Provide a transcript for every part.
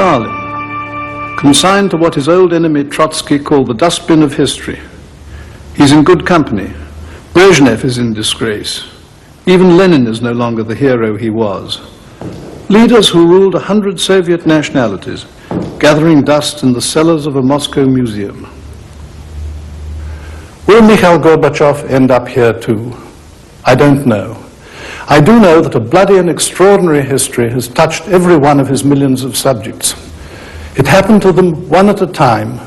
Stalin, consigned to what his old enemy Trotsky called the dustbin of history. He's in good company. Brezhnev is in disgrace. Even Lenin is no longer the hero he was. Leaders who ruled 100 Soviet nationalities, gathering dust in the cellars of a Moscow museum. Will Mikhail Gorbachev end up here too? I don't know. I do know that a bloody and extraordinary history has touched every one of his millions of subjects. It happened to them one at a time,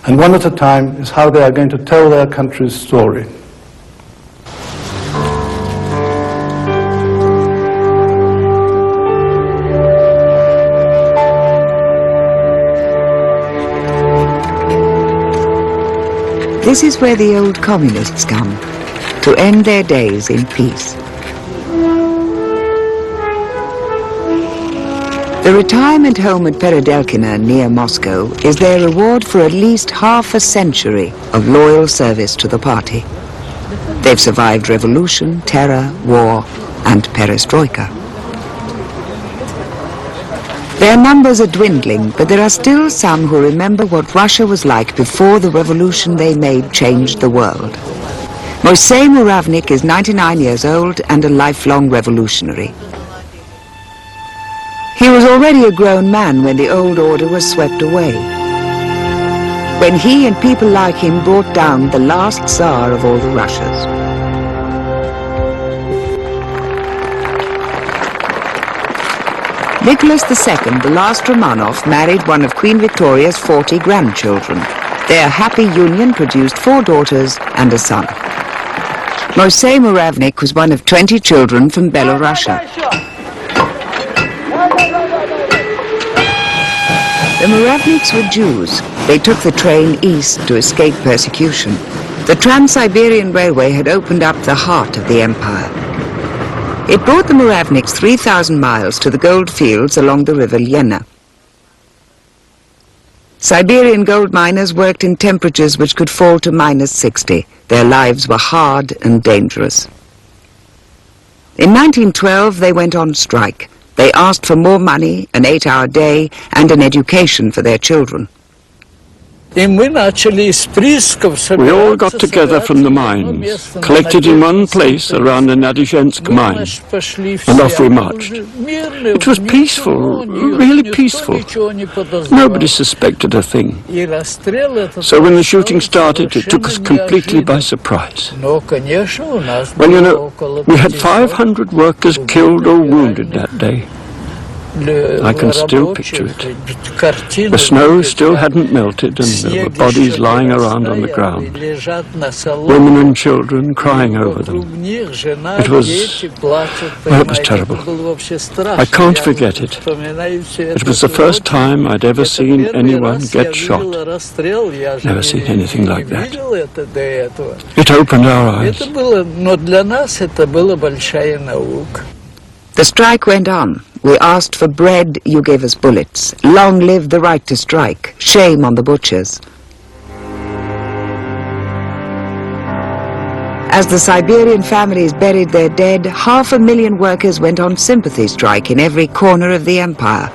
and one at a time is how they are going to tell their country's story. This is where the old communists come, to end their days in peace. The retirement home at Peredelkina near Moscow is their reward for at least half a century of loyal service to the party. They've survived revolution, terror, war, and perestroika. Their numbers are dwindling, but there are still some who remember what Russia was like before the revolution they made changed the world. Moisey Muravnik is 99 years old and a lifelong revolutionary. He was already a grown man when the old order was swept away, when he and people like him brought down the last Tsar of all the Russias. Nicholas II, the last Romanov, married one of Queen Victoria's 40 grandchildren. Their happy union produced 4 daughters and a son. Moisey Muravnik was one of 20 children from Belorussia. The Muravniks were Jews. They took the train east to escape persecution. The Trans-Siberian Railway had opened up the heart of the empire. It brought the Muravniks 3,000 miles to the gold fields along the river Lena. Siberian gold miners worked in temperatures which could fall to -60. Their lives were hard and dangerous. In 1912, they went on strike. They asked for more money, an 8-hour day, and an education for their children. We all got together from the mines, collected in one place around the Nadezhensk mine, and off we marched. It was peaceful, really peaceful. Nobody suspected a thing. So when the shooting started, it took us completely by surprise. Well, you know, we had 500 workers killed or wounded that day. I can still picture it. The snow still hadn't melted and there were bodies lying around on the ground. Women and children crying over them. It was terrible. I can't forget it. It was the first time I'd ever seen anyone get shot. Never seen anything like that. It opened our eyes. The strike went on. We asked for bread, you gave us bullets. Long live the right to strike. Shame on the butchers. As the Siberian families buried their dead, 500,000 workers went on sympathy strike in every corner of the empire.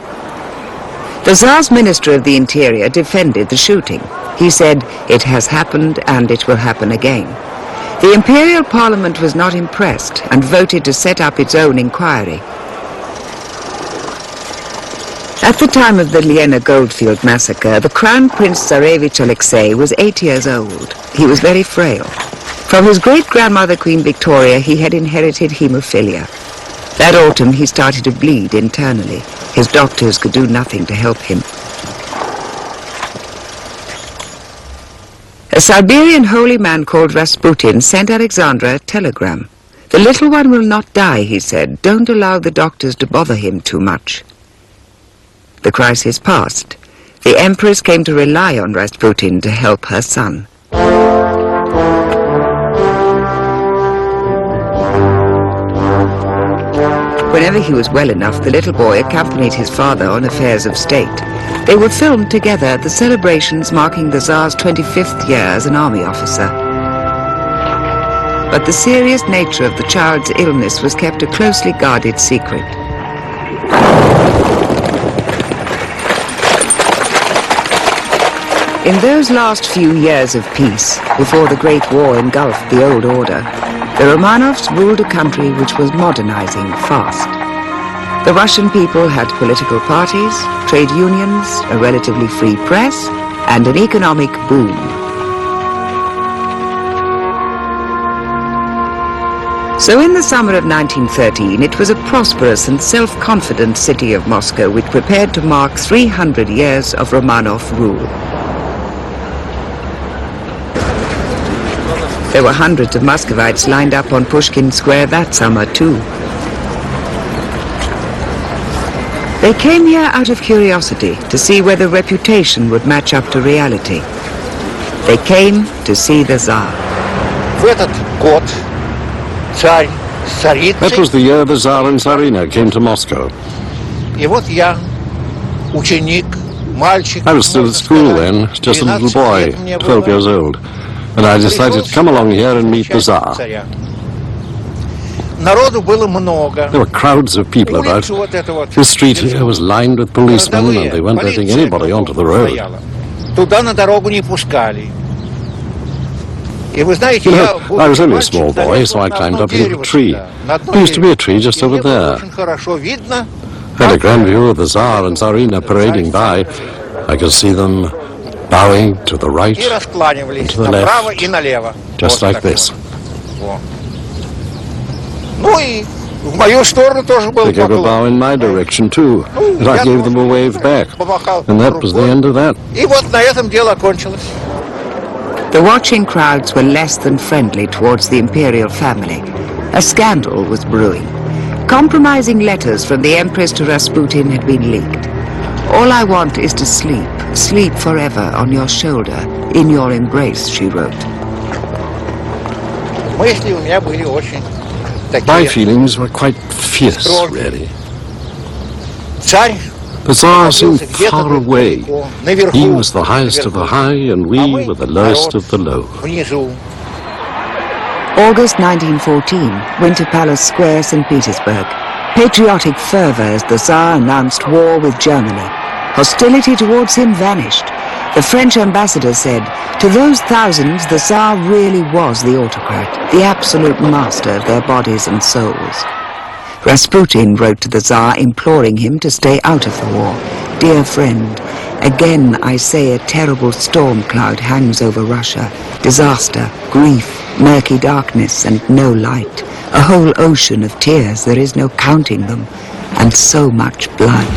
The Tsar's Minister of the Interior defended the shooting. He said, "It has happened and it will happen again." The Imperial Parliament was not impressed and voted to set up its own inquiry. At the time of the Lena Goldfield massacre, the Crown Prince Tsarevich Alexei was 8 years old. He was very frail. From his great-grandmother Queen Victoria, he had inherited haemophilia. That autumn, he started to bleed internally. His doctors could do nothing to help him. A Siberian holy man called Rasputin sent Alexandra a telegram. "The little one will not die," he said. "Don't allow the doctors to bother him too much." The crisis passed. The Empress came to rely on Rasputin to help her son. Whenever he was well enough, the little boy accompanied his father on affairs of state. They were filmed together at the celebrations marking the Tsar's 25th year as an army officer. But the serious nature of the child's illness was kept a closely guarded secret. In those last few years of peace, before the Great War engulfed the old order, the Romanovs ruled a country which was modernizing fast. The Russian people had political parties, trade unions, a relatively free press, and an economic boom. So in the summer of 1913, it was a prosperous and self-confident city of Moscow which prepared to mark 300 years of Romanov rule. There were hundreds of Muscovites lined up on Pushkin Square that summer too. They came here out of curiosity to see whether reputation would match up to reality. They came to see the Tsar. That was the year the Tsar and Tsarina came to Moscow. I was still at school then, just a little boy, 12 years old, and I decided to come along here and meet the Tsar. There were crowds of people about. The street here was lined with policemen, and they weren't letting anybody onto the road. You know, I was only a small boy, so I climbed up a little tree. There used to be a tree just over there. Had a grand view of the Tsar and Tsarina parading by. I could see them bowing to the right and to the left, just like this. They gave a bow in my direction too, and I gave them a wave back, and that was the end of that. The watching crowds were less than friendly towards the imperial family. A scandal was brewing. Compromising letters from the Empress to Rasputin had been leaked. "All I want is to sleep, sleep forever on your shoulder, in your embrace," she wrote. My feelings were quite fierce, really. The Tsar seemed far away. He was the highest of the high, and we were the lowest of the low. August 1914, Winter Palace Square, St. Petersburg. Patriotic fervor as the Tsar announced war with Germany. Hostility towards him vanished. The French ambassador said, "To those thousands, the Tsar really was the autocrat, the absolute master of their bodies and souls." Rasputin wrote to the Tsar imploring him to stay out of the war. "Dear friend, again I say a terrible storm cloud hangs over Russia. Disaster, grief, murky darkness and no light. A whole ocean of tears, there is no counting them, and so much blood."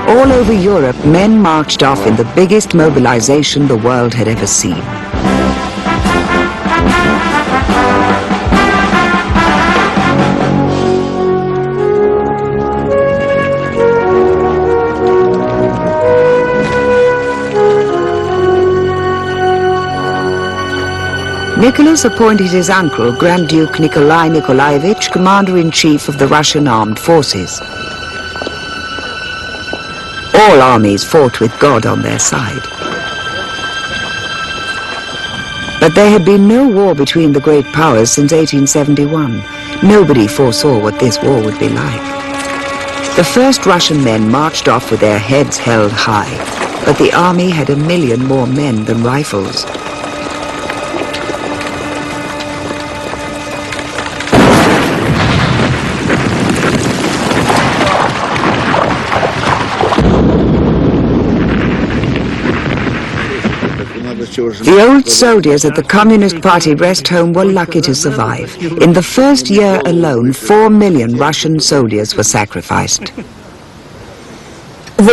All over Europe, men marched off in the biggest mobilization the world had ever seen. Nicholas appointed his uncle, Grand Duke Nikolai Nikolaevich, Commander-in-Chief of the Russian Armed Forces. All armies fought with God on their side. But there had been no war between the great powers since 1871. Nobody foresaw what this war would be like. The first Russian men marched off with their heads held high, but the army had 1 million more men than rifles. The old soldiers at the Communist Party rest home were lucky to survive. In the first year alone, 4 million Russian soldiers were sacrificed. We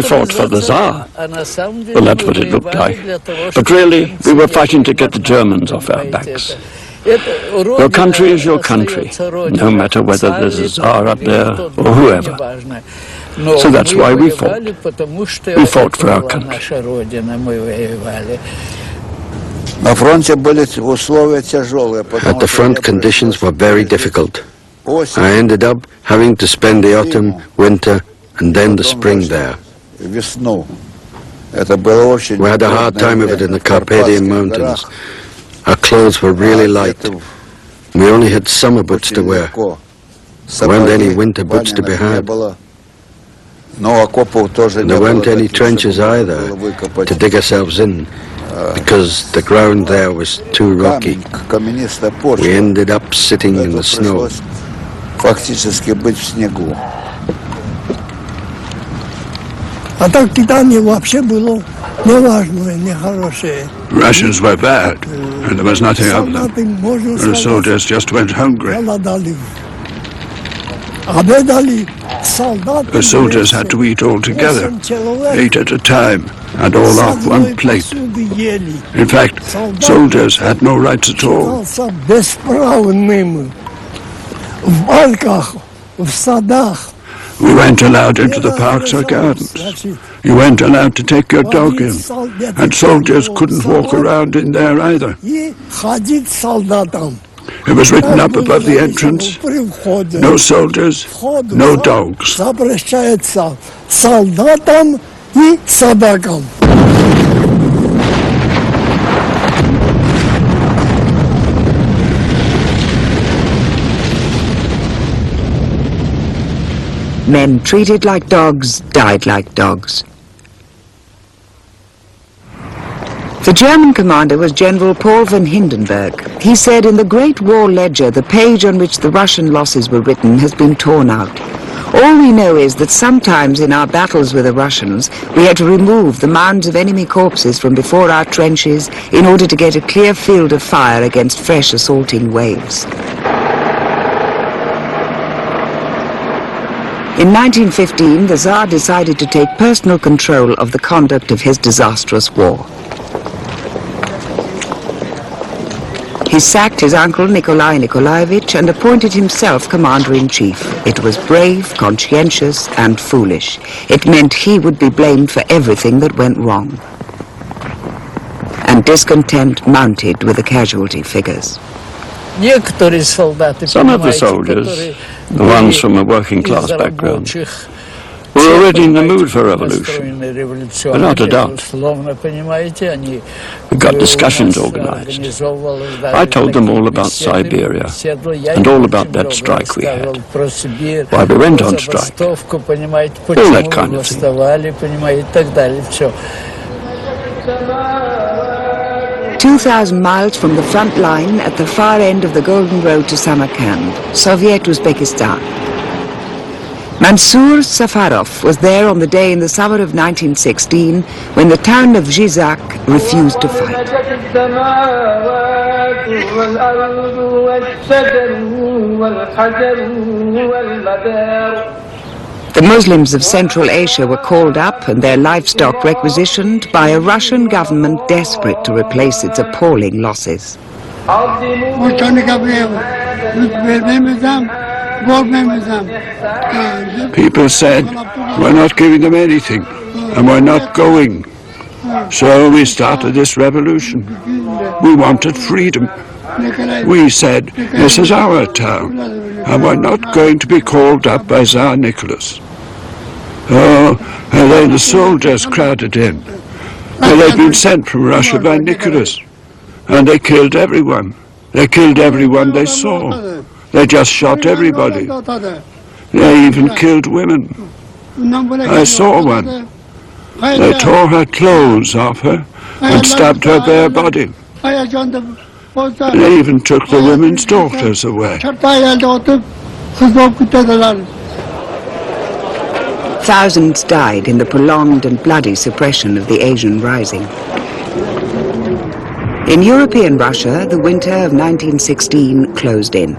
fought for the Tsar. Well, that's what it looked like. But really, we were fighting to get the Germans off our backs. Your country is your country, no matter whether there's a Tsar up there or whoever. So that's why we fought. We fought for our country. At the front, conditions were very difficult. I ended up having to spend the autumn, winter, and then the spring there. We had a hard time of it in the Carpathian Mountains. Our clothes were really light. We only had summer boots to wear. There weren't any winter boots to be had. There weren't any trenches either to dig ourselves in, because the ground there was too rocky. We ended up sitting in the snow. Rations were bad, and there was nothing of them. The soldiers just went hungry. The soldiers had to eat all together, 8 at a time, and all off one plate. In fact, soldiers had no rights at all. We weren't allowed into the parks or gardens. You weren't allowed to take your dog in, and soldiers couldn't walk around in there either. It was written up above the entrance, no soldiers, no dogs. Men treated like dogs died like dogs. The German commander was General Paul von Hindenburg. He said, in the Great War Ledger, the page on which the Russian losses were written has been torn out. All we know is that sometimes in our battles with the Russians, we had to remove the mounds of enemy corpses from before our trenches in order to get a clear field of fire against fresh assaulting waves. In 1915, the Tsar decided to take personal control of the conduct of his disastrous war. He sacked his uncle Nikolai Nikolaevich and appointed himself commander-in-chief. It was brave, conscientious, and foolish. It meant he would be blamed for everything that went wrong. And discontent mounted with the casualty figures. Some of the soldiers, the ones from a working-class background, were already in the mood for revolution, without a doubt. We got discussions organized. I told them all about Siberia and all about that strike we had, why we went on strike, all that kind of thing. 2,000 miles from the front line at the far end of the Golden Road to Samarkand, Soviet Uzbekistan. Mansour Safarov was there on the day in the summer of 1916 when the town of Zhizak refused to fight. The Muslims of Central Asia were called up and their livestock requisitioned by a Russian government desperate to replace its appalling losses. People said, we're not giving them anything, and we're not going. So we started this revolution. We wanted freedom. We said, this is our town, and we're not going to be called up by Tsar Nicholas. Oh, and then the soldiers crowded in. And they'd been sent from Russia by Nicholas, and they killed everyone. They killed everyone they saw. They just shot everybody. They even killed women. I saw one. They tore her clothes off her and stabbed her bare body. They even took the women's daughters away. Thousands died in the prolonged and bloody suppression of the Asian Rising. In European Russia, the winter of 1916 closed in.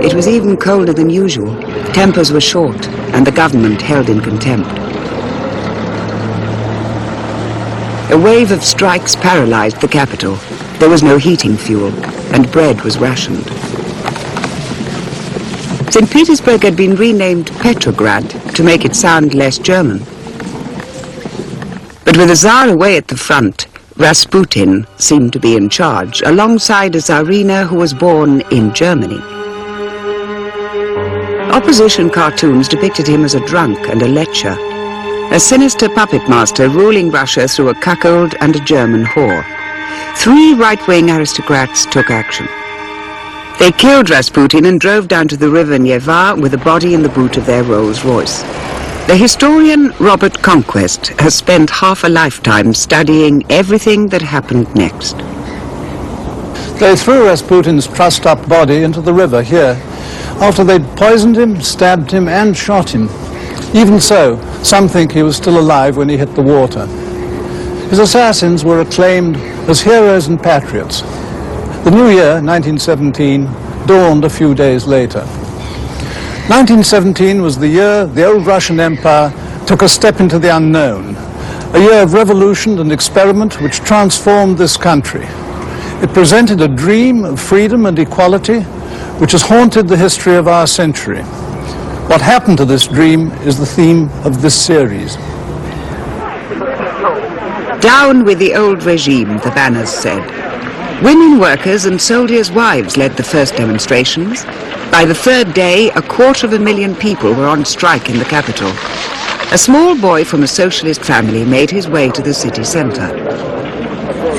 It was even colder than usual. Tempers were short, and the government held in contempt. A wave of strikes paralyzed the capital. There was no heating fuel, and bread was rationed. St. Petersburg had been renamed Petrograd to make it sound less German. But with the Tsar away at the front, Rasputin seemed to be in charge, alongside a Tsarina who was born in Germany. Opposition cartoons depicted him as a drunk and a lecher, a sinister puppet master ruling Russia through a cuckold and a German whore. 3 right-wing aristocrats took action. They killed Rasputin and drove down to the river Neva with the body in the boot of their Rolls-Royce. The historian Robert Conquest has spent half a lifetime studying everything that happened next. They threw Rasputin's trussed-up body into the river here, after they'd poisoned him, stabbed him, and shot him. Even so, some think he was still alive when he hit the water. His assassins were acclaimed as heroes and patriots. The new year, 1917, dawned a few days later. 1917 was the year the old Russian Empire took a step into the unknown, a year of revolution and experiment which transformed this country. It presented a dream of freedom and equality which has haunted the history of our century. What happened to this dream is the theme of this series. Down with the old regime, the banners said. Women workers and soldiers' wives led the first demonstrations. By the 3rd day, 250,000 people were on strike in the capital. A small boy from a socialist family made his way to the city center.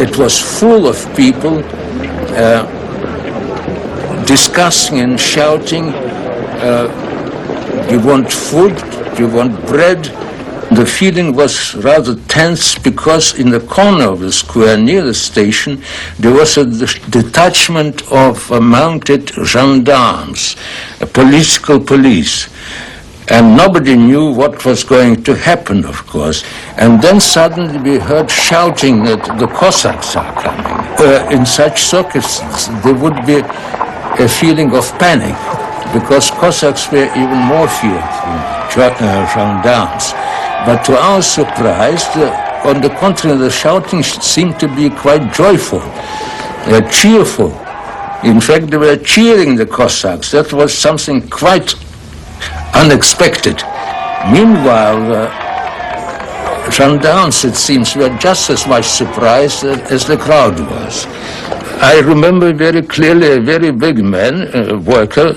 It was full of people discussing and shouting, you want food, you want bread. The feeling was rather tense because in the corner of the square near the station there was a detachment of mounted gendarmes, a political police. And nobody knew what was going to happen, of course. And then suddenly we heard shouting that the Cossacks are coming. In such circumstances, there would be a feeling of panic, because Cossacks were even more feared than gendarmes. But to our surprise, on the contrary, the shouting seemed to be quite joyful, cheerful. In fact, they were cheering the Cossacks. That was something quite unexpected. Meanwhile, gendarmes, it seems, were just as much surprised as the crowd was. I remember very clearly a very big man, a worker,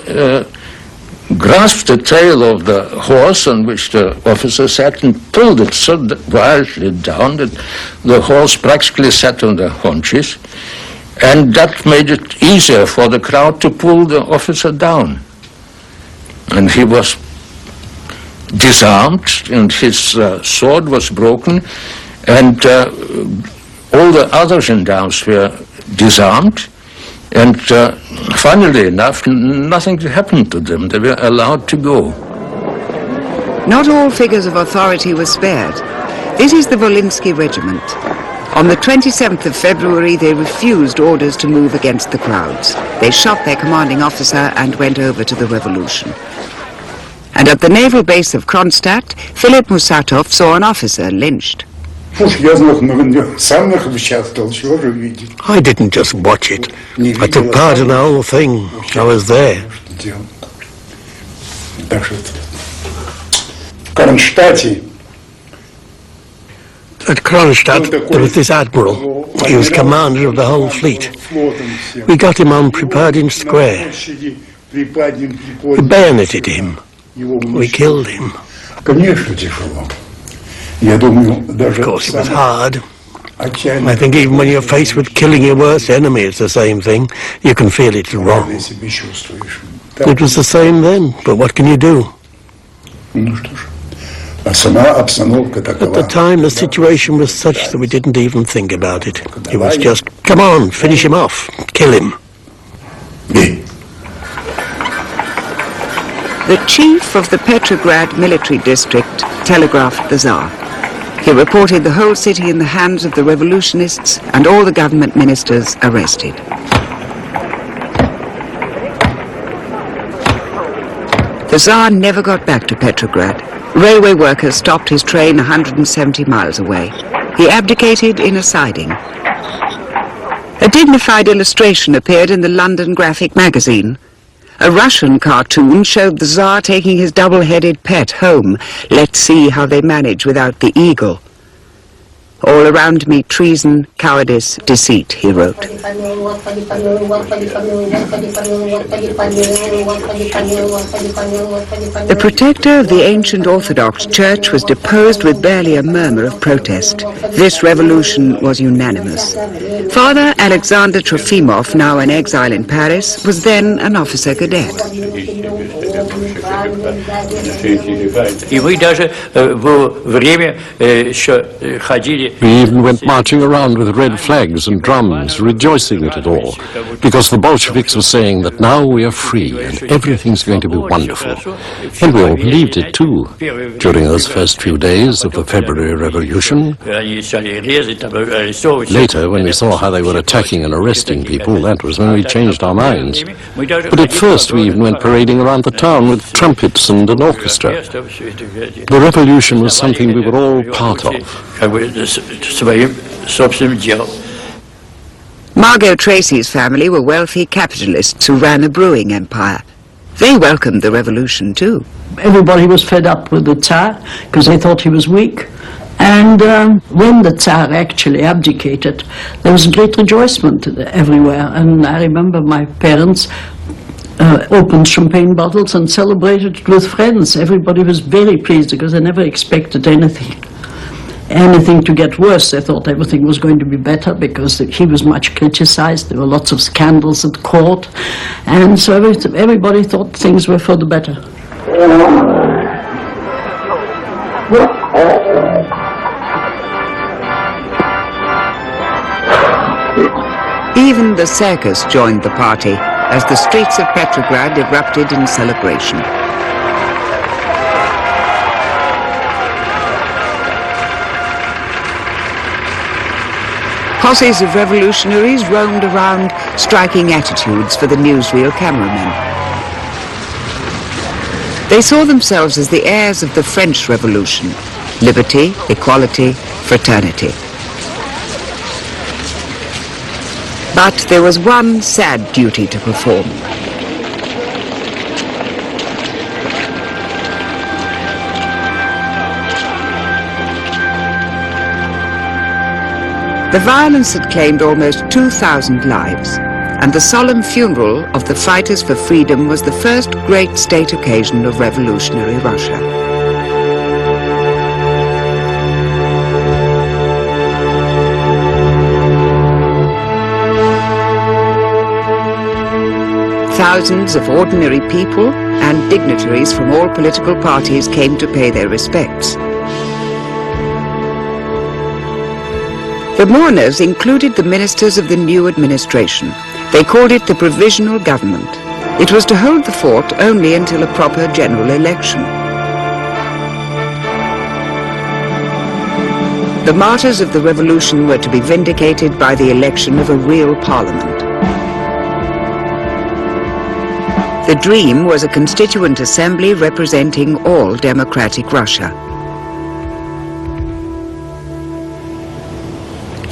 grasped the tail of the horse on which the officer sat and pulled it so wildly down that the horse practically sat on the haunches, and that made it easier for the crowd to pull the officer down. And he was disarmed, and his sword was broken, and all the other gendarmes were disarmed, and funnily enough, nothing happened to them. They were allowed to go. Not all figures of authority were spared. This is the Volinsky Regiment. On the 27th of February, they refused orders to move against the crowds. They shot their commanding officer and went over to the revolution. And at the naval base of Kronstadt, Philip Musatov saw an officer lynched. I didn't just watch it. I took part in the whole thing. I was there. At Kronstadt, there was this admiral. He was commander of the whole fleet. We got him on Prepadin Square. We bayoneted him. We killed him. Of course, it was hard. I think even when you're faced with killing your worst enemy, it's the same thing. You can feel it's wrong. It was the same then, but what can you do? At the time, the situation was such that we didn't even think about it. It was just, come on, finish him off, kill him. The chief of the Petrograd military district telegraphed the Tsar. He reported the whole city in the hands of the revolutionists and all the government ministers arrested. The Tsar never got back to Petrograd. Railway workers stopped his train 170 miles away. He abdicated in a siding. A dignified illustration appeared in the London Graphic magazine. A Russian cartoon showed the Tsar taking his double-headed pet home. Let's see how they manage without the eagle. All around me treason, cowardice, deceit, he wrote. The protector of the ancient Orthodox Church was deposed with barely a murmur of protest. This revolution was unanimous. Father Alexander Trofimov, now in exile in Paris, was then an officer cadet. We even went marching around with red flags and drums, rejoicing at it all, because the Bolsheviks were saying that now we are free and everything's going to be wonderful. And we all believed it too. During those first few days of the February Revolution, later when we saw how they were attacking and arresting people, that was when we changed our minds. But at first we even went parading around the town with trumpets and an orchestra. The revolution was something we were all part of. Margot Tracy's family were wealthy capitalists who ran a brewing empire. They welcomed the revolution too. Everybody was fed up with the Tsar because they thought he was weak. And when the Tsar actually abdicated, there was great rejoicement everywhere. And I remember my parents opened champagne bottles and celebrated it with friends. Everybody was very pleased because they never expected anything to get worse. They thought everything was going to be better because he was much criticized. There were lots of scandals at court. And so everybody thought things were for the better. Even the circus joined the party as the streets of Petrograd erupted in celebration. Posses of revolutionaries roamed around, striking attitudes for the newsreel cameramen. They saw themselves as the heirs of the French Revolution: liberty, equality, fraternity. But there was one sad duty to perform. The violence had claimed almost 2,000 lives, and the solemn funeral of the fighters for freedom was the first great state occasion of revolutionary Russia. Thousands of ordinary people and dignitaries from all political parties came to pay their respects. The mourners included the ministers of the new administration. They called it the Provisional Government. It was to hold the fort only until a proper general election. The martyrs of the revolution were to be vindicated by the election of a real parliament. The dream was a constituent assembly representing all democratic Russia.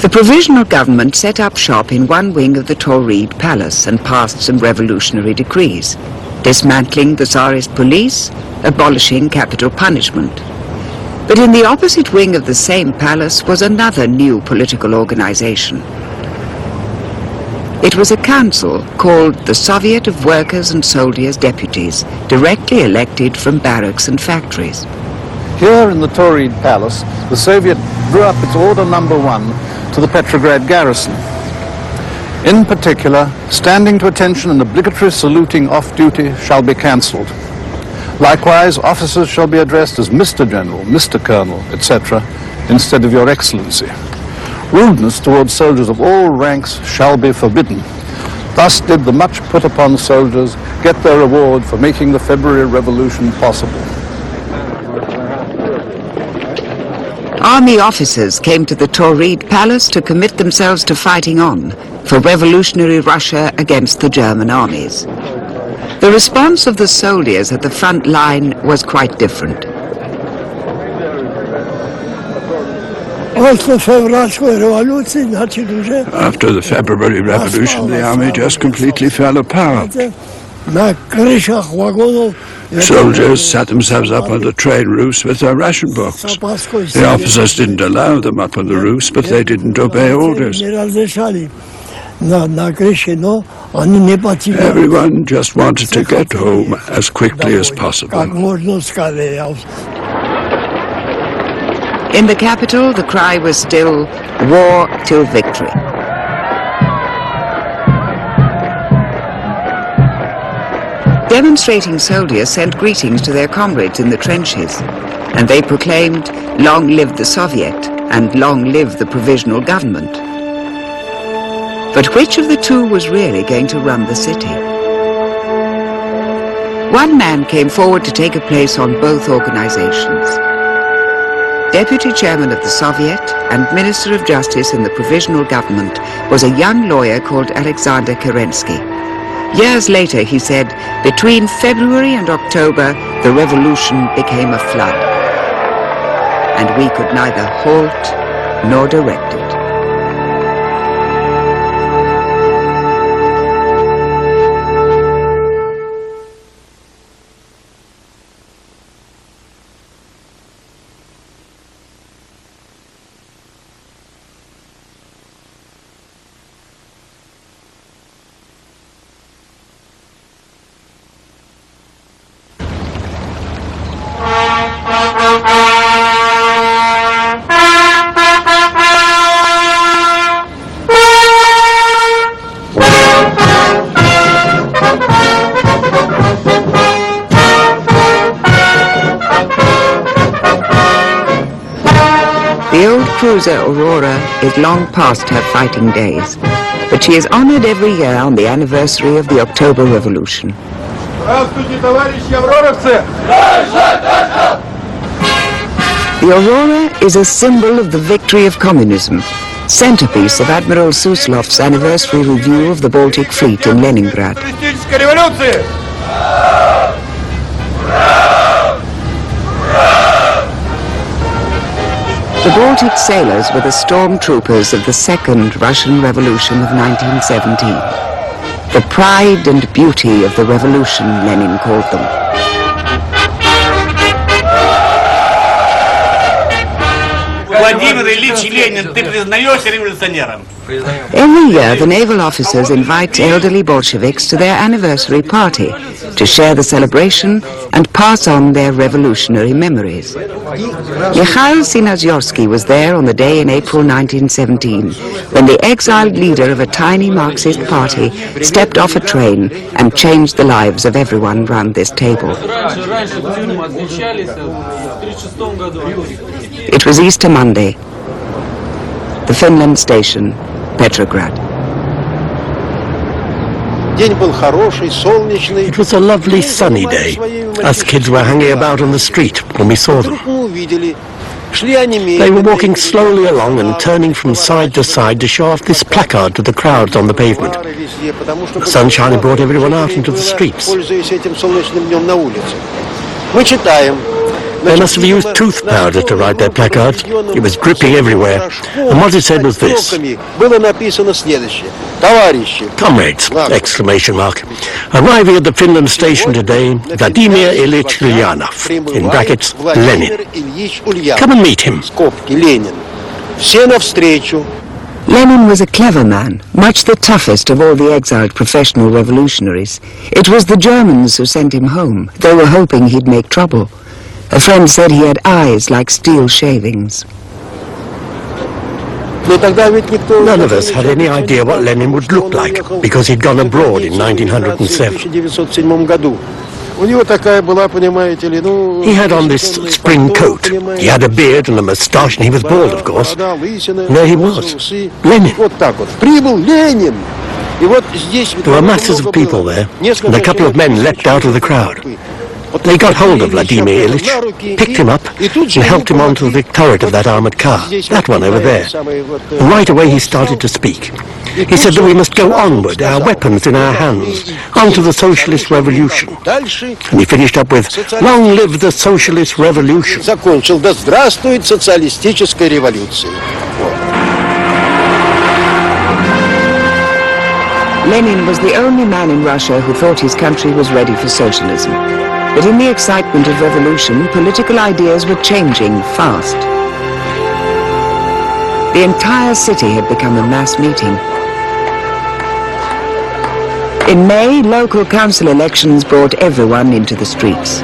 The provisional government set up shop in one wing of the Tauride Palace and passed some revolutionary decrees, dismantling the Tsarist police, abolishing capital punishment. But in the opposite wing of the same palace was another new political organization. It was a council called the Soviet of Workers' and Soldiers' Deputies, directly elected from barracks and factories. Here in the Tauride Palace, the Soviet drew up its Order Number 1 to the Petrograd garrison. In particular, standing to attention and obligatory saluting off-duty shall be cancelled. Likewise, officers shall be addressed as Mr. General, Mr. Colonel, etc., instead of Your Excellency. Rudeness towards soldiers of all ranks shall be forbidden. Thus did the much put upon soldiers get their reward for making the February Revolution possible. Army officers came to the Tauride Palace to commit themselves to fighting on for revolutionary Russia against the German armies. The response of the soldiers at the front line was quite different. After the February Revolution, the army just completely fell apart. Soldiers sat themselves up on the train roofs with their ration books. The officers didn't allow them up on the roofs, but they didn't obey orders. Everyone just wanted to get home as quickly as possible. In the capital, the cry was still, "War till victory." Demonstrating soldiers sent greetings to their comrades in the trenches, and they proclaimed, "Long live the Soviet," and "Long live the provisional government." But which of the two was really going to run the city? One man came forward to take a place on both organizations. Deputy chairman of the Soviet and Minister of Justice in the provisional government was a young lawyer called Alexander Kerensky. Years later, he said, between February and October, the revolution became a flood, and we could neither halt nor direct it. The old cruiser Aurora is long past her fighting days, but she is honored every year on the anniversary of the October Revolution. The Aurora is a symbol of the victory of communism, centerpiece of Admiral Suslov's anniversary review of the Baltic Fleet in Leningrad. The Baltic sailors were the stormtroopers of the Second Russian Revolution of 1917. The pride and beauty of the revolution, Lenin called them. Every year, the naval officers invite elderly Bolsheviks to their anniversary party to share the celebration and pass on their revolutionary memories. Mikhail Sinazyorsky was there on the day in April 1917 when the exiled leader of a tiny Marxist party stepped off a train and changed the lives of everyone round this table. It was Easter Monday. The Finland station, Petrograd. It was a lovely sunny day. Us kids were hanging about on the street when we saw them. They were walking slowly along and turning from side to side to show off this placard to the crowds on the pavement. The sunshine had brought everyone out into the streets. They must have used tooth powder to write their placards. It was dripping everywhere. And what it said was this: "Comrades!" exclamation mark. "Arriving at the Finland station today, Vladimir Ilyich Ulyanov, in brackets, Lenin. Come and meet him." Lenin was a clever man, much the toughest of all the exiled professional revolutionaries. It was the Germans who sent him home. They were hoping he'd make trouble. A friend said he had eyes like steel shavings. None of us had any idea what Lenin would look like, because he'd gone abroad in 1907. He had on this spring coat. He had a beard and a moustache, and he was bald, of course. And there he was, Lenin. There were masses of people there, and a couple of men leapt out of the crowd. They got hold of Vladimir Ilyich, picked him up, and helped him onto the turret of that armoured car, that one over there. And right away he started to speak. He said that we must go onward, our weapons in our hands, onto the socialist revolution. And he finished up with, "Long live the socialist revolution." Lenin was the only man in Russia who thought his country was ready for socialism. But in the excitement of revolution, political ideas were changing fast. The entire city had become a mass meeting. In May, local council elections brought everyone into the streets.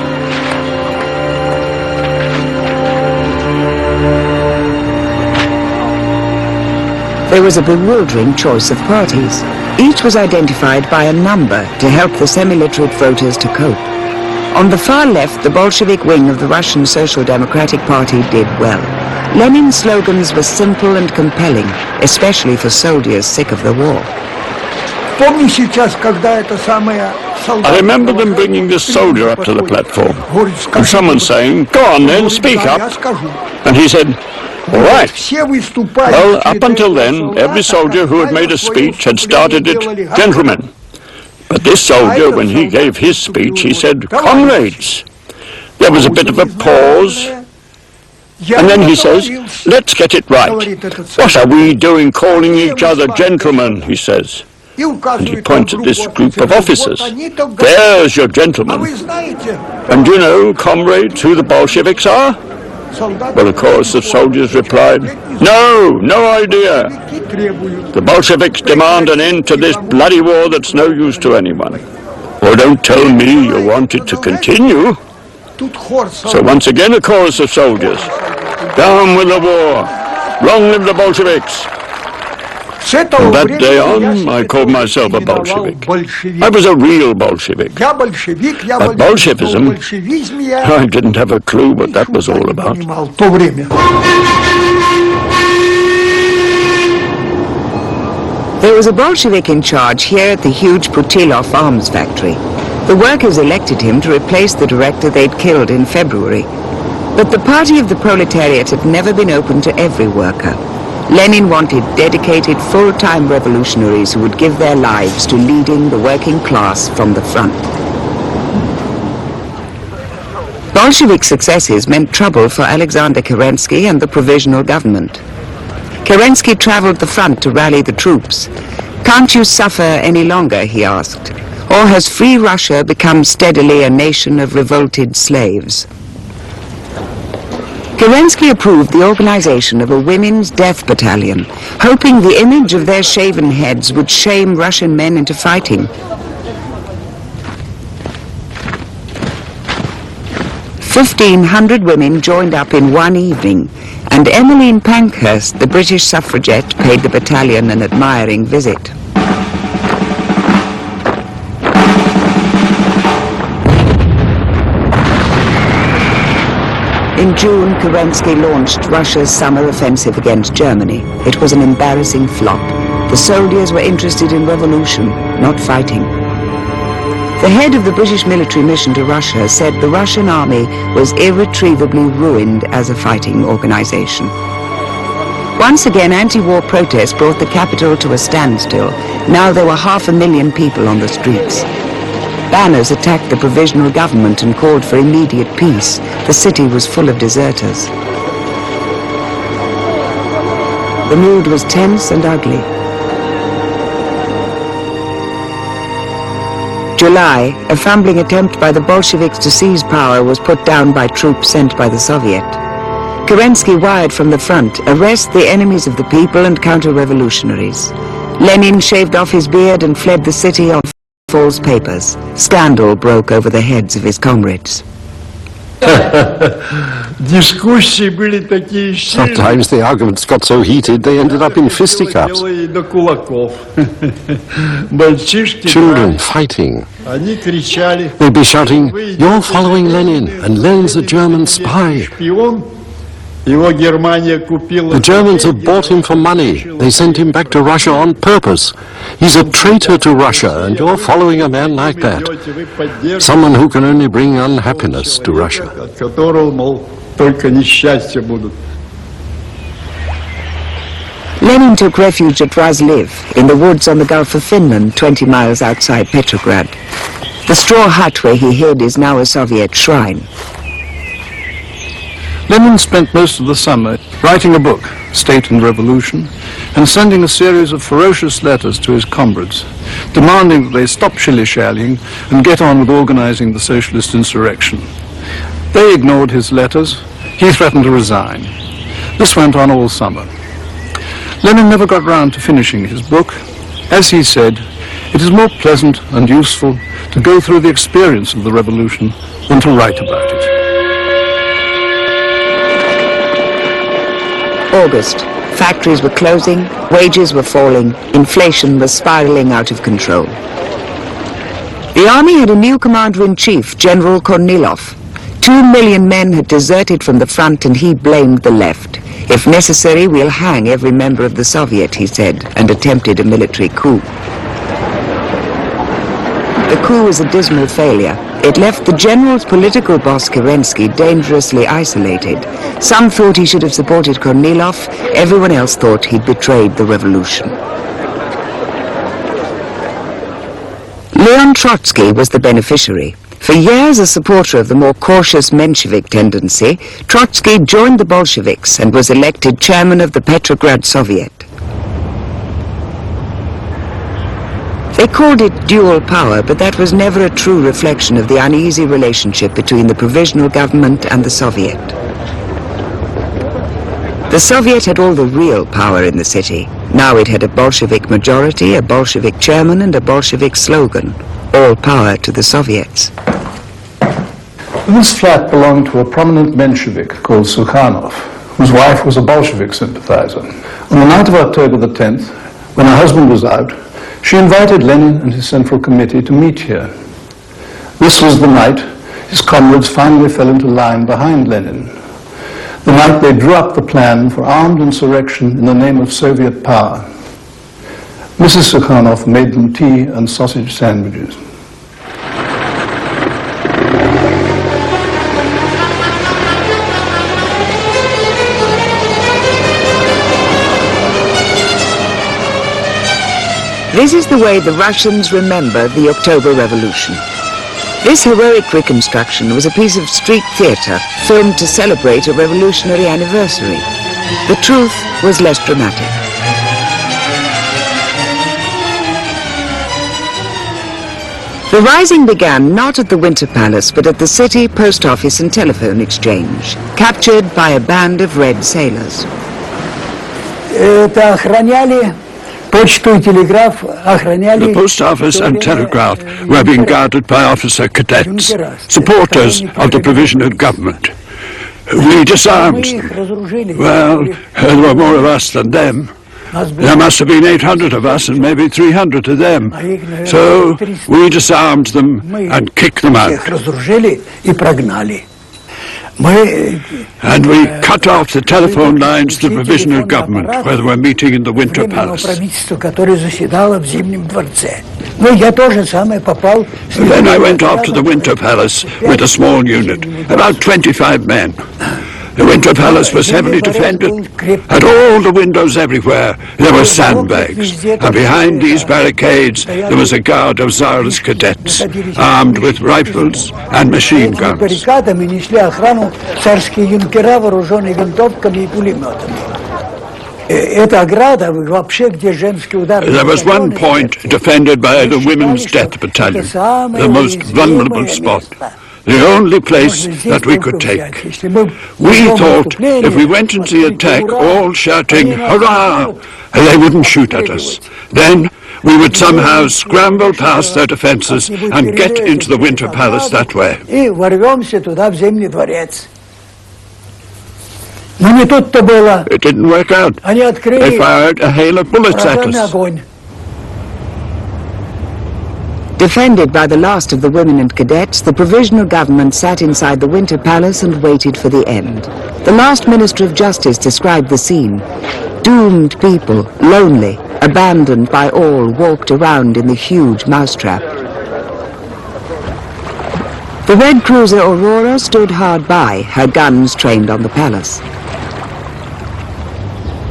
There was a bewildering choice of parties. Each was identified by a number to help the semi-literate voters to cope. On the far left, the Bolshevik wing of the Russian Social Democratic Party did well. Lenin's slogans were simple and compelling, especially for soldiers sick of the war. I remember them bringing this soldier up to the platform, and someone saying, "Go on then, speak up." And he said, "All right." Well, up until then, every soldier who had made a speech had started it, "Gentlemen." But this soldier, when he gave his speech, he said, "Comrades." There was a bit of a pause, and then he says, "Let's get it right. What are we doing calling each other gentlemen?" he says. And he points at this group of officers. "There's your gentlemen. And do you know, comrades, who the Bolsheviks are?" Well, a chorus of soldiers replied, "No, no idea. The Bolsheviks demand an end to this bloody war that's no use to anyone." "Oh, don't tell me you want it to continue." So once again a chorus of soldiers. "Down with the war. Long live the Bolsheviks." From that day on, I called myself a Bolshevik. I was a real Bolshevik. But Bolshevism, I didn't have a clue what that was all about. There was a Bolshevik in charge here at the huge Putilov arms factory. The workers elected him to replace the director they'd killed in February. But the party of the proletariat had never been open to every worker. Lenin wanted dedicated, full-time revolutionaries who would give their lives to leading the working class from the front. Bolshevik successes meant trouble for Alexander Kerensky and the provisional government. Kerensky traveled the front to rally the troops. "Can't you suffer any longer?" he asked. "Or has free Russia become steadily a nation of revolted slaves?" Kerensky approved the organization of a women's death battalion, hoping the image of their shaven heads would shame Russian men into fighting. 1,500 women joined up in one evening, and Emmeline Pankhurst, the British suffragette, paid the battalion an admiring visit. In June, Kerensky launched Russia's summer offensive against Germany. It was an embarrassing flop. The soldiers were interested in revolution, not fighting. The head of the British military mission to Russia said the Russian army was irretrievably ruined as a fighting organization. Once again, anti-war protests brought the capital to a standstill. Now there were 500,000 people on the streets. Banners attacked the provisional government and called for immediate peace. The city was full of deserters. The mood was tense and ugly. July, a fumbling attempt by the Bolsheviks to seize power was put down by troops sent by the Soviet. Kerensky wired from the front, "Arrest the enemies of the people and counter-revolutionaries." Lenin shaved off his beard and fled the city on false papers. Scandal broke over the heads of his comrades. Sometimes the arguments got so heated they ended up in fisticuffs. Children fighting. They'd be shouting, "You're following Lenin, and Lenin's a German spy. The Germans have bought him for money. They sent him back to Russia on purpose. He's a traitor to Russia, and you're following a man like that. Someone who can only bring unhappiness to Russia." Lenin took refuge at Razliv, in the woods on the Gulf of Finland, 20 miles outside Petrograd. The straw hut where he hid is now a Soviet shrine. Lenin spent most of the summer writing a book, State and Revolution, and sending a series of ferocious letters to his comrades, demanding that they stop shilly-shallying and get on with organizing the socialist insurrection. They ignored his letters. He threatened to resign. This went on all summer. Lenin never got round to finishing his book. As he said, it is more pleasant and useful to go through the experience of the revolution than to write about it. August. Factories were closing, wages were falling, inflation was spiraling out of control. The army had a new commander-in-chief, General Kornilov. 2 million men had deserted from the front and he blamed the left. If necessary, we'll hang every member of the Soviet, he said, and attempted a military coup. The coup was a dismal failure. It left the general's political boss, Kerensky, dangerously isolated. Some thought he should have supported Kornilov. Everyone else thought he'd betrayed the revolution. Leon Trotsky was the beneficiary. For years a supporter of the more cautious Menshevik tendency, Trotsky joined the Bolsheviks and was elected chairman of the Petrograd Soviet. They called it dual power, but that was never a true reflection of the uneasy relationship between the provisional government and the Soviet. The Soviet had all the real power in the city. Now it had a Bolshevik majority, a Bolshevik chairman, and a Bolshevik slogan. All power to the Soviets. This flat belonged to a prominent Menshevik called Sukhanov, whose wife was a Bolshevik sympathizer. On the night of October the 10th, when her husband was out, she invited Lenin and his Central Committee to meet here. This was the night his comrades finally fell into line behind Lenin. The night they drew up the plan for armed insurrection in the name of Soviet power. Mrs. Sukhanov made them tea and sausage sandwiches. This is the way the Russians remember the October Revolution. This heroic reconstruction was a piece of street theatre filmed to celebrate a revolutionary anniversary. The truth was less dramatic. The rising began not at the Winter Palace, but at the city post office and telephone exchange, captured by a band of red sailors. The post office and telegraph were being guarded by officer cadets, supporters of the provisional government. We disarmed them. Well, there were more of us than them. There must have been 800 of us and maybe 300 of them. So we disarmed them and kicked them out. And we cut off the telephone lines to the provisional government where they were meeting in the Winter Palace. Then I went off to the Winter Palace with a small unit, about 25 men. The Winter Palace was heavily defended. At all the windows everywhere, there were sandbags. And behind these barricades, there was a guard of Tsar's cadets, armed with rifles and machine guns. There was one point defended by the Women's Death Battalion, the most vulnerable spot. The only place that we could take. We thought if we went into the attack all shouting, hurrah, they wouldn't shoot at us. Then we would somehow scramble past their defenses and get into the Winter Palace that way. It didn't work out. They fired a hail of bullets at us. Defended by the last of the women and cadets, the provisional government sat inside the Winter Palace and waited for the end. The last Minister of Justice described the scene. Doomed people, lonely, abandoned by all, walked around in the huge mousetrap. The red cruiser Aurora stood hard by, her guns trained on the palace.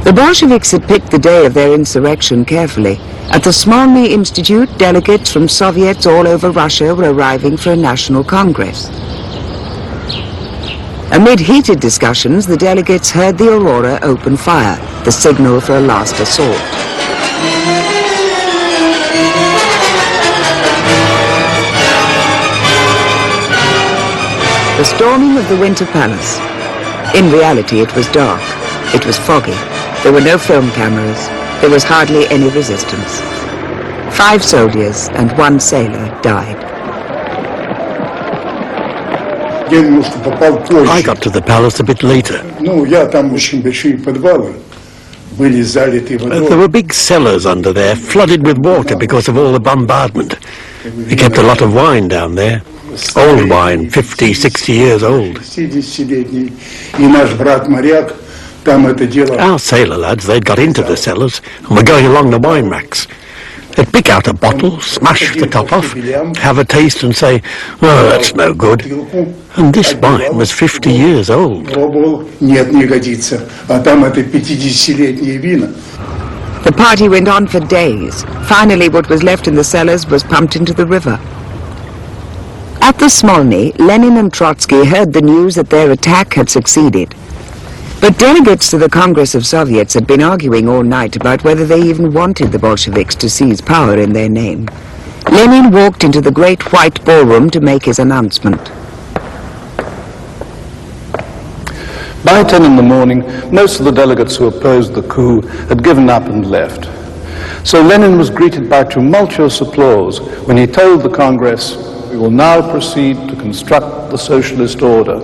The Bolsheviks had picked the day of their insurrection carefully. At the Smolny Institute, delegates from Soviets all over Russia were arriving for a national congress. Amid heated discussions, the delegates heard the Aurora open fire, the signal for a last assault. The storming of the Winter Palace. In reality, it was dark. It was foggy. There were no film cameras. There was hardly any resistance. 5 soldiers and 1 sailor died. I got to the palace a bit later. There were big cellars under there, flooded with water because of all the bombardment. They kept a lot of wine down there. Old wine, 50, 60 years old. Our sailor lads, they'd got into the cellars and were going along the wine racks. They'd pick out a bottle, smash the top off, have a taste and say, "Oh, that's no good." And this wine was 50 years old. The party went on for days. Finally, what was left in the cellars was pumped into the river. At the Smolny, Lenin and Trotsky heard the news that their attack had succeeded. But delegates to the Congress of Soviets had been arguing all night about whether they even wanted the Bolsheviks to seize power in their name. Lenin walked into the great white ballroom to make his announcement. By 10 in the morning, most of the delegates who opposed the coup had given up and left. So Lenin was greeted by tumultuous applause when he told the Congress, "We will now proceed to construct the socialist order."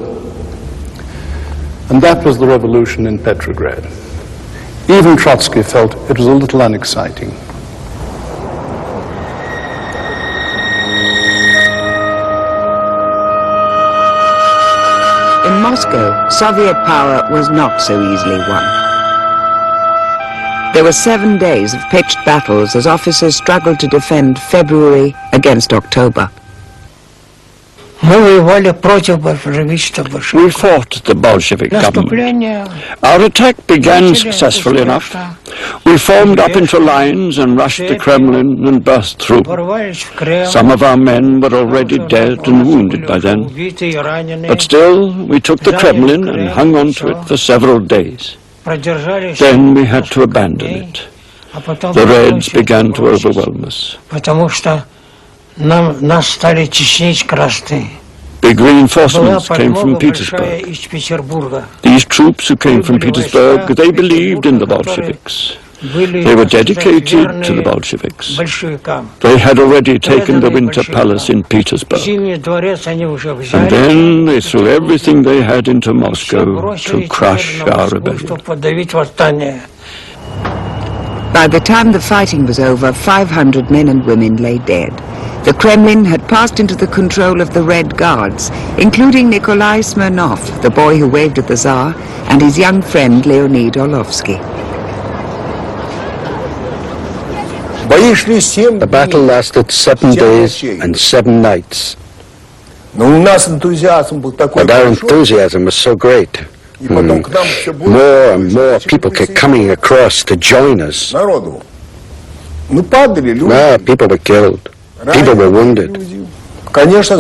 And that was the revolution in Petrograd. Even Trotsky felt it was a little unexciting. In Moscow, Soviet power was not so easily won. There were 7 days of pitched battles as officers struggled to defend February against October. We fought the Bolshevik government. Our attack began successfully enough. We formed up into lines and rushed the Kremlin and burst through. Some of our men were already dead and wounded by then. But still, we took the Kremlin and hung on to it for several days. Then we had to abandon it. The Reds began to overwhelm us. Big reinforcements came from Petersburg. These troops who came from Petersburg, they believed in the Bolsheviks. They were dedicated to the Bolsheviks. They had already taken the Winter Palace in Petersburg. And then they threw everything they had into Moscow to crush our rebellion. By the time the fighting was over, 500 men and women lay dead. The Kremlin had passed into the control of the Red Guards, including Nikolai Smirnov, the boy who waved at the Tsar, and his young friend Leonid Orlovsky. The battle lasted 7 days and 7 nights. But our enthusiasm was so great. More and more people kept coming across to join us. People were killed. People were wounded. Of course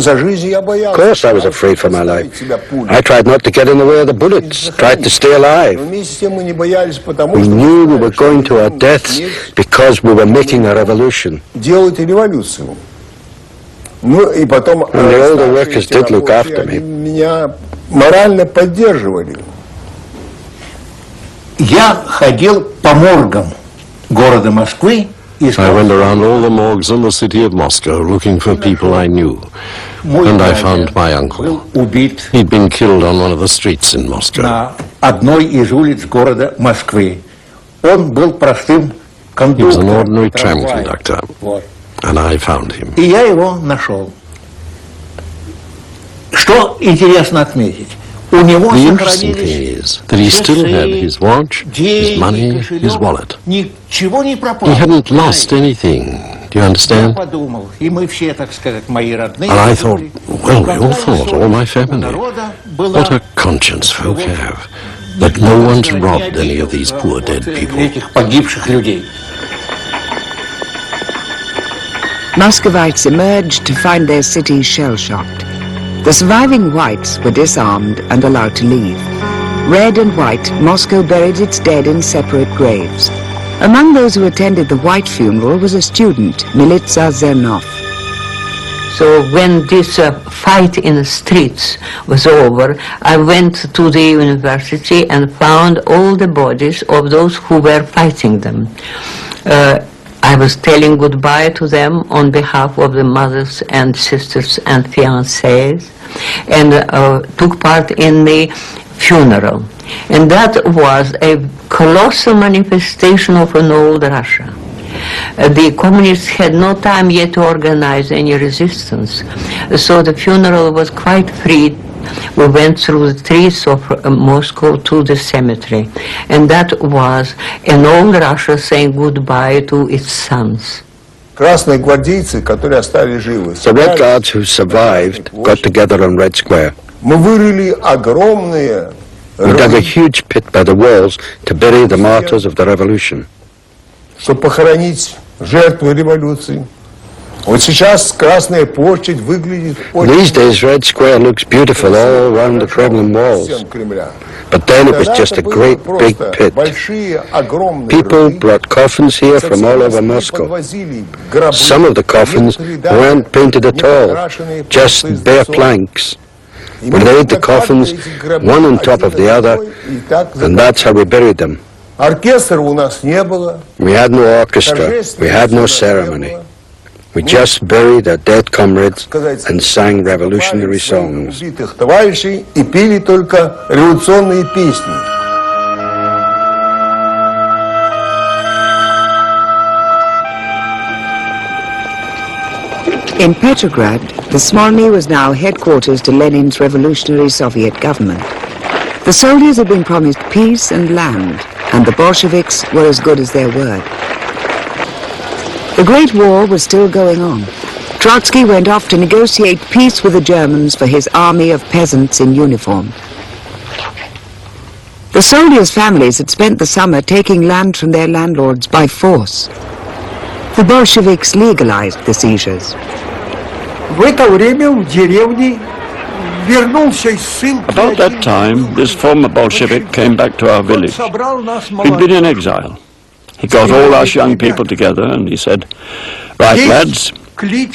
I was afraid for my life. I tried not to get in the way of the bullets, tried to stay alive. We knew we were going to our deaths because we were making a revolution. And the older workers did look after me. I went around all the morgues in the city of Moscow looking for people I knew. And I found my uncle. He'd been killed on one of the streets in Moscow. He was an ordinary tram conductor. And I found him. The interesting thing is that he still had his watch, his money, his wallet. He hadn't lost anything. Do you understand? And I thought, well, we all thought, all my family, what a conscience folk have, that no one's robbed any of these poor dead people. Muscovites emerged to find their city shell-shocked. The surviving whites were disarmed and allowed to leave. Red and white, Moscow buried its dead in separate graves. Among those who attended the white funeral was a student, Militsa Zernov. So when this fight in the streets was over, I went to the university and found all the bodies of those who were fighting them. I was telling goodbye to them on behalf of the mothers and sisters and fiancés, and took part in the funeral. And that was a colossal manifestation of an old Russia. The communists had no time yet to organize any resistance, so the funeral was quite free. We went through the streets of Moscow to the cemetery, and that was an old Russia saying goodbye to its sons. The Red Guards who survived got together on Red Square. We dug a huge pit by the walls to bury the martyrs of the revolution. These days, Red Square looks beautiful all around the Kremlin walls. But then it was just a great big pit. People brought coffins here from all over Moscow. Some of the coffins weren't painted at all, just bare planks. We laid the coffins one on top of the other, and that's how we buried them. We had no orchestra, we had no ceremony. We just buried our dead comrades and sang revolutionary songs. In Petrograd, the Smolny was now headquarters to Lenin's revolutionary Soviet government. The soldiers had been promised peace and land, and the Bolsheviks were as good as their word. The Great War was still going on. Trotsky went off to negotiate peace with the Germans for his army of peasants in uniform. The soldiers' families had spent the summer taking land from their landlords by force. The Bolsheviks legalized the seizures. About that time, this former Bolshevik came back to our village. He'd been in exile. He got all us young people together and he said, "Right, lads,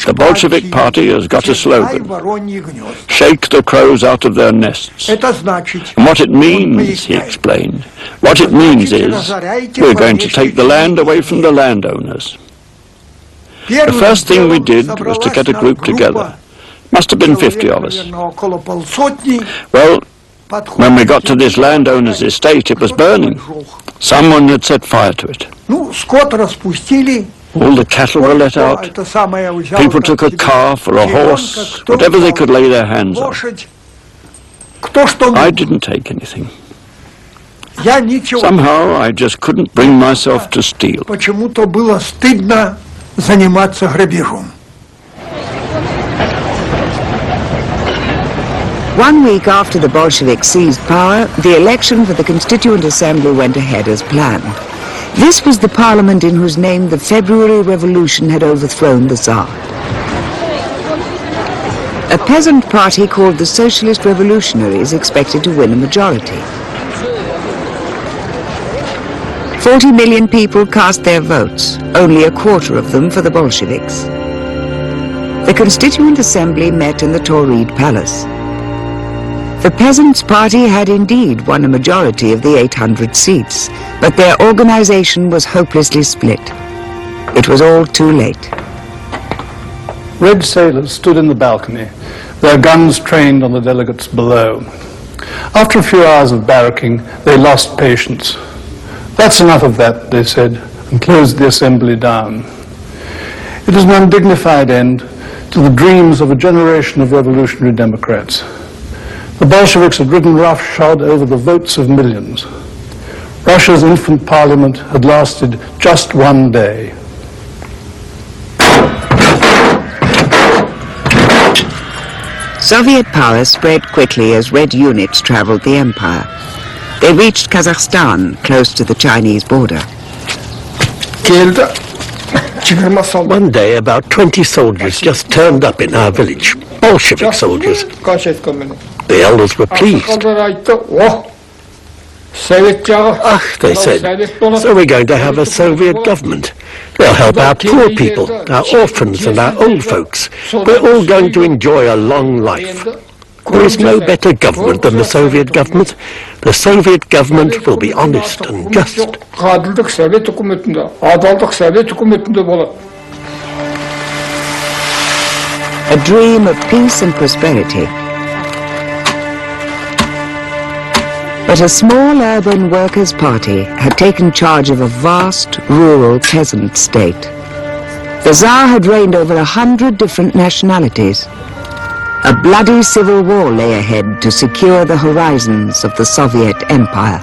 the Bolshevik Party has got a slogan. Shake the crows out of their nests." And what it means, he explained, what it means is, we're going to take the land away from the landowners. The first thing we did was to get a group together. Must have been 50 of us. Well, when we got to this landowner's estate, it was burning. Someone had set fire to it. All the cattle were let out. People took a calf or a horse, whatever they could lay their hands on. I didn't take anything. Somehow I just couldn't bring myself to steal. One week after the Bolsheviks seized power, the election for the Constituent Assembly went ahead as planned. This was the parliament in whose name the February Revolution had overthrown the Tsar. A peasant party called the Socialist Revolutionaries expected to win a majority. 40 million people cast their votes, only a quarter of them for the Bolsheviks. The Constituent Assembly met in the Tauride Palace. The Peasants' Party had indeed won a majority of the 800 seats, but their organization was hopelessly split. It was all too late. Red sailors stood in the balcony, their guns trained on the delegates below. After a few hours of barracking, they lost patience. "That's enough of that," they said, and closed the assembly down. It was an undignified end to the dreams of a generation of revolutionary Democrats. The Bolsheviks had ridden roughshod over the votes of millions. Russia's infant parliament had lasted just one day. Soviet power spread quickly as red units traveled the empire. They reached Kazakhstan, close to the Chinese border. One day, about 20 soldiers just turned up in our village. Bolshevik soldiers. The elders were pleased. They said, so we're going to have a Soviet government. They'll help our poor people, our orphans and our old folks. We're all going to enjoy a long life. There is no better government than the Soviet government. The Soviet government will be honest and just. A dream of peace and prosperity. But a small urban workers' party had taken charge of a vast rural peasant state. The Tsar had reigned over 100 different nationalities. A bloody civil war lay ahead to secure the horizons of the Soviet Empire.